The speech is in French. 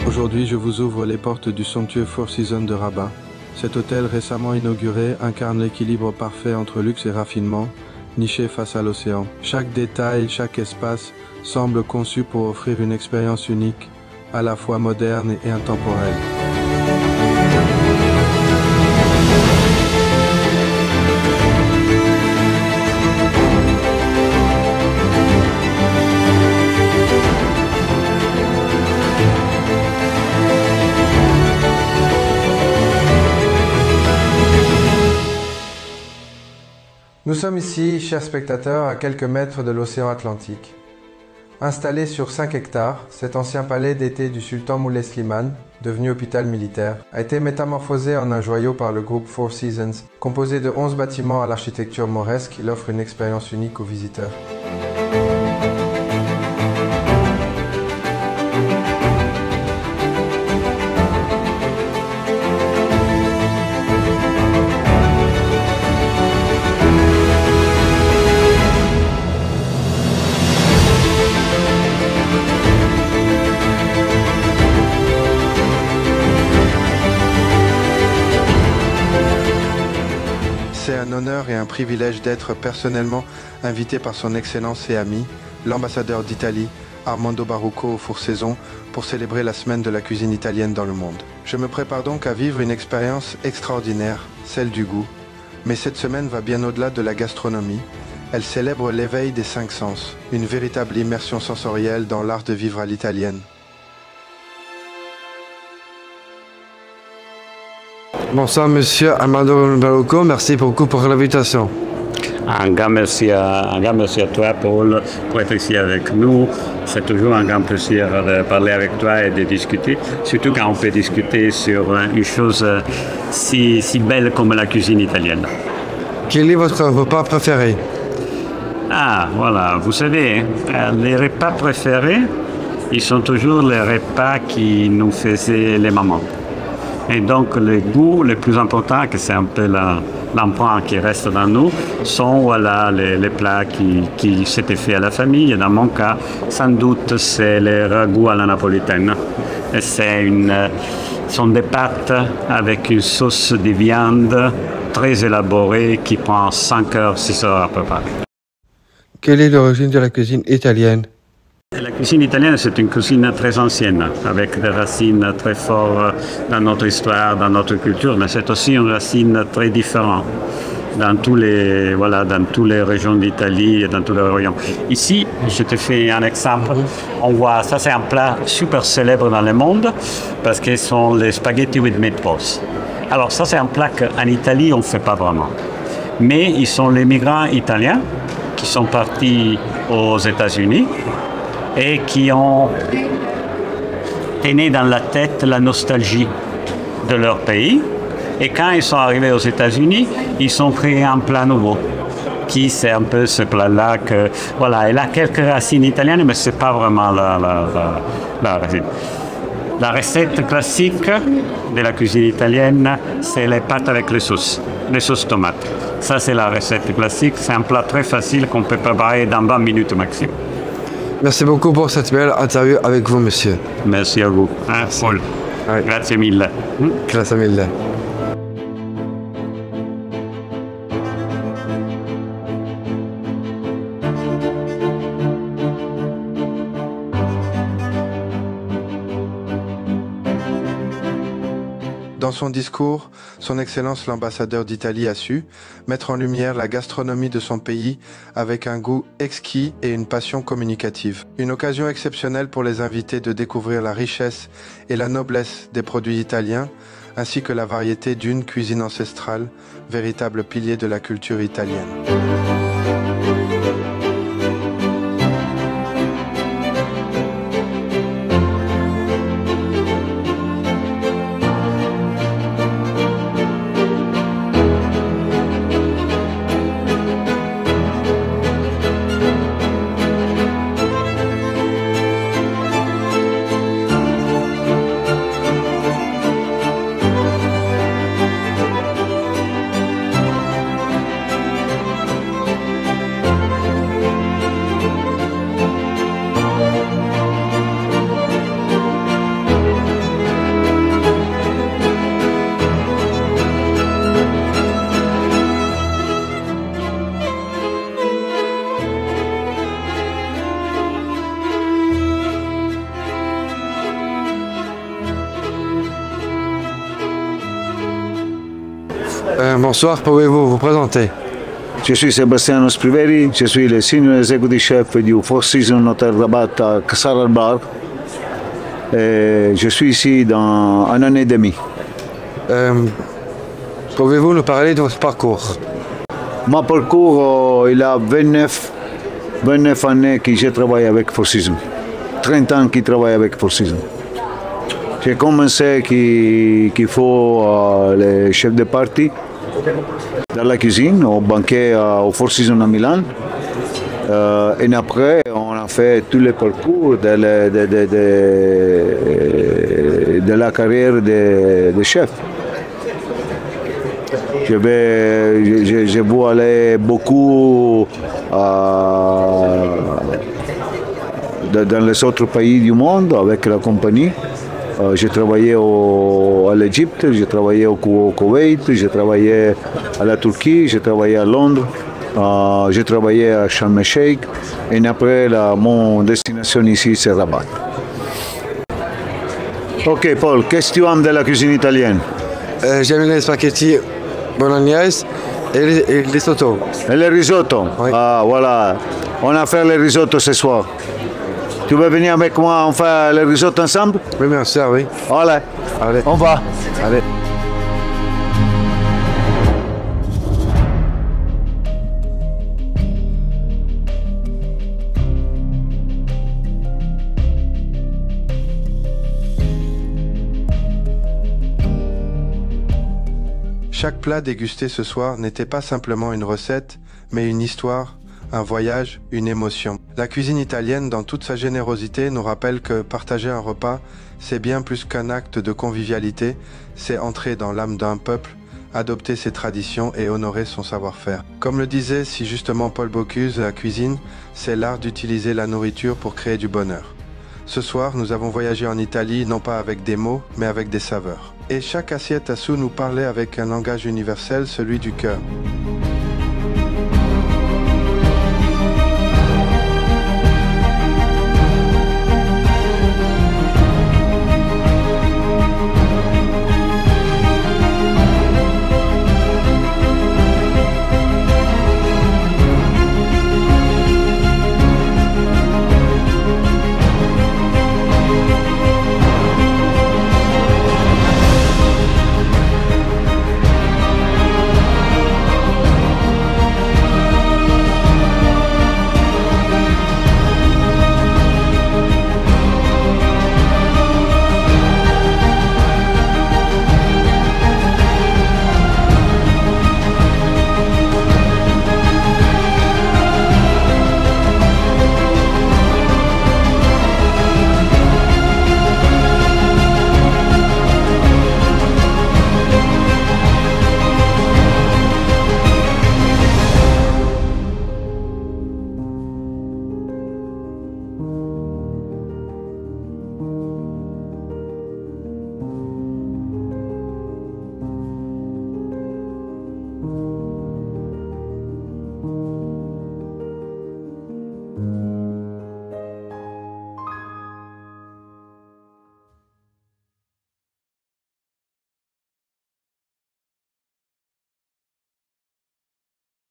Aujourd'hui, je vous ouvre les portes du somptueux Four Seasons de Rabat. Cet hôtel récemment inauguré incarne l'équilibre parfait entre luxe et raffinement, niché face à l'océan. Chaque détail, chaque espace semble conçu pour offrir une expérience unique, à la fois moderne et intemporelle. Nous sommes ici, chers spectateurs, à quelques mètres de l'océan Atlantique. Installé sur 5 hectares, cet ancien palais d'été du sultan Moulay Slimane, devenu hôpital militaire, a été métamorphosé en un joyau par le groupe Four Seasons, composé de 11 bâtiments à l'architecture mauresque. Il offre une expérience unique aux visiteurs. C'est un honneur et un privilège d'être personnellement invité par son Excellence et ami, l'ambassadeur d'Italie, Armando Barucco au Four Seasons, pour célébrer la semaine de la cuisine italienne dans le monde. Je me prépare donc à vivre une expérience extraordinaire, celle du goût. Mais cette semaine va bien au-delà de la gastronomie. Elle célèbre l'éveil des 5 sens, une véritable immersion sensorielle dans l'art de vivre à l'italienne. Bonsoir Monsieur Armando Barucco, merci beaucoup pour l'invitation. Un grand merci à toi, Paul, pour être ici avec nous. C'est toujours un grand plaisir de parler avec toi et de discuter, surtout quand on peut discuter sur une chose si belle comme la cuisine italienne. Quel est votre repas préféré? Ah, voilà, vous savez, les repas préférés, ils sont toujours les repas qui nous faisaient les mamans. Et donc, le goût le plus important, que c'est un peu l'empreinte qui reste dans nous, sont voilà, les plats qui s'étaient faits à la famille. Et dans mon cas, sans doute, c'est les ragoûts à la napolitaine. Et sont des pâtes avec une sauce de viande très élaborée qui prend 5 heures, 6 heures à préparer. Quelle est l'origine de la cuisine italienne? La cuisine italienne, c'est une cuisine très ancienne, avec des racines très fortes dans notre histoire, dans notre culture, mais c'est aussi une racine très différente dans toutes les régions d'Italie et dans tous les régions. Ici, je te fais un exemple. On voit, ça c'est un plat super célèbre dans le monde, parce que ce sont les spaghetti with meatballs. Alors ça c'est un plat qu'en Italie, on ne fait pas vraiment. Mais ils sont les migrants italiens qui sont partis aux États-Unis et qui ont tenu dans la tête la nostalgie de leur pays. Et quand ils sont arrivés aux États-Unis, ils ont créé un plat nouveau, qui c'est un peu ce plat-là que, voilà, il a quelques racines italiennes, mais c'est pas vraiment la racine. La recette classique de la cuisine italienne, c'est les pâtes avec les sauces tomates. Ça, c'est la recette classique. C'est un plat très facile qu'on peut préparer dans 20 minutes maximum. Merci beaucoup pour cette belle interview avec vous, monsieur. Merci à vous. Paul. Ouais. Grazie mille. Grazie mille. Dans son discours, son Excellence l'ambassadeur d'Italie a su mettre en lumière la gastronomie de son pays avec un goût exquis et une passion communicative. Une occasion exceptionnelle pour les invités de découvrir la richesse et la noblesse des produits italiens, ainsi que la variété d'une cuisine ancestrale, véritable pilier de la culture italienne. Bonsoir, pouvez-vous vous présenter? Je suis Sebastiano Spriveri, je suis le senior executive chef du Four Seasons Hotel Rabat à Qasr Al-Bar. Et je suis ici dans un an et demi. Pouvez-vous nous parler de votre parcours? Mon parcours, il a 29 années que je travaille avec Four Seasons. 30 ans que je travaille avec Four Seasons. J'ai commencé qu'il faut le chef de partie dans la cuisine, au banquet au Four Seasons à Milan. Et après, on a fait tous les parcours de la carrière de chef. Je veux aller beaucoup dans les autres pays du monde avec la compagnie. J'ai travaillé à l'Égypte, j'ai travaillé au Koweït, j'ai travaillé à la Turquie, j'ai travaillé à Londres, j'ai travaillé à Sharm el-Sheikh et après mon destination ici c'est Rabat. Ok Paul, qu'est-ce que tu aimes de la cuisine italienne? J'aime les spaghettis bolognaise et les risotto. Et le risotto? Oui. Ah voilà, on a fait le risotto ce soir. Tu veux venir avec moi, on fait le risotto ensemble? Oui, bien sûr, oui. Allez, Allez. on va. Allez. Chaque plat dégusté ce soir n'était pas simplement une recette, mais une histoire, un voyage, une émotion. La cuisine italienne, dans toute sa générosité, nous rappelle que partager un repas, c'est bien plus qu'un acte de convivialité, c'est entrer dans l'âme d'un peuple, adopter ses traditions et honorer son savoir-faire. Comme le disait si justement Paul Bocuse, la cuisine, c'est l'art d'utiliser la nourriture pour créer du bonheur. Ce soir, nous avons voyagé en Italie, non pas avec des mots, mais avec des saveurs. Et chaque assiette à Sous nous parlait avec un langage universel, celui du cœur.